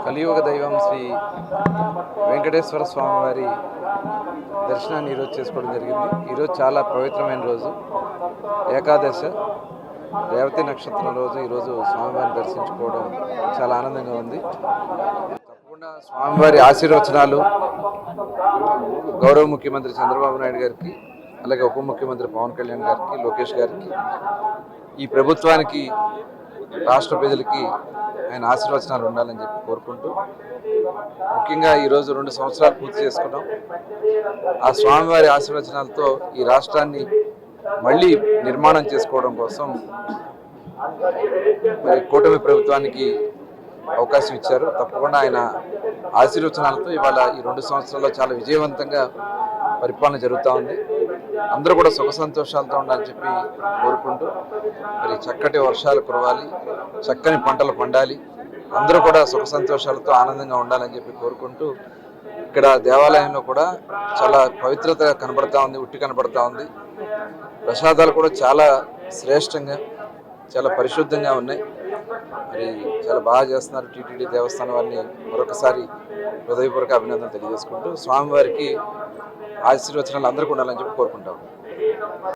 కలియుగ దైవం శ్రీ వెంకటేశ్వర స్వామి వారి దర్శనాన్ని ఈరోజు చేసుకోవడం జరిగింది. ఈరోజు చాలా పవిత్రమైన రోజు, ఏకాదశ రేవతి నక్షత్రం రోజు. ఈరోజు స్వామివారిని దర్శించుకోవడం చాలా ఆనందంగా ఉంది. తప్పకుండా స్వామివారి ఆశీర్వచనాలు గౌరవ ముఖ్యమంత్రి చంద్రబాబు నాయుడు గారికి, అలాగే ఉప ముఖ్యమంత్రి పవన్ కళ్యాణ్ గారికి, లోకేష్ గారికి, ఈ ప్రభుత్వానికి, రాష్ట్ర ప్రజలకి ఆయన ఆశీర్వచనాలు ఉండాలని చెప్పి కోరుకుంటూ, ముఖ్యంగా ఈరోజు 2 సంవత్సరాలు పూర్తి చేసుకున్నాం. ఆ స్వామివారి ఆశీర్వచనాలతో ఈ రాష్ట్రాన్ని మళ్ళీ నిర్మాణం చేసుకోవడం కోసం మరి కూటమి ప్రభుత్వానికి అవకాశం ఇచ్చారు. తప్పకుండా ఆయన ఆశీర్వచనాలతో ఇవాళ ఈ 2 సంవత్సరాల్లో చాలా విజయవంతంగా పరిపాలన జరుగుతూ ఉంది. అందరూ కూడా సుఖ సంతోషాలతో ఉండాలని చెప్పి కోరుకుంటూ, మరి చక్కటి వర్షాలు కురవాలి, చక్కని పంటలు పండాలి, అందరూ కూడా సుఖ సంతోషాలతో ఆనందంగా ఉండాలని చెప్పి కోరుకుంటూ, ఇక్కడ దేవాలయంలో కూడా చాలా పవిత్రత కనబడతా ఉంది, ఉట్టి కనబడతా ఉంది. ప్రసాదాలు కూడా చాలా శ్రేష్టంగా, చాలా పరిశుద్ధంగా ఉన్నాయి. మరి చాలా బాగా చేస్తున్నారు టీటీడీ దేవస్థానం వారిని మరొకసారి హృదయపూర్వక అభినందనలు తెలియజేసుకుంటూ, స్వామివారికి ఆశీర్వచనాలు అందరికీ ఉండాలని చెప్పి కోరుకుంటాం.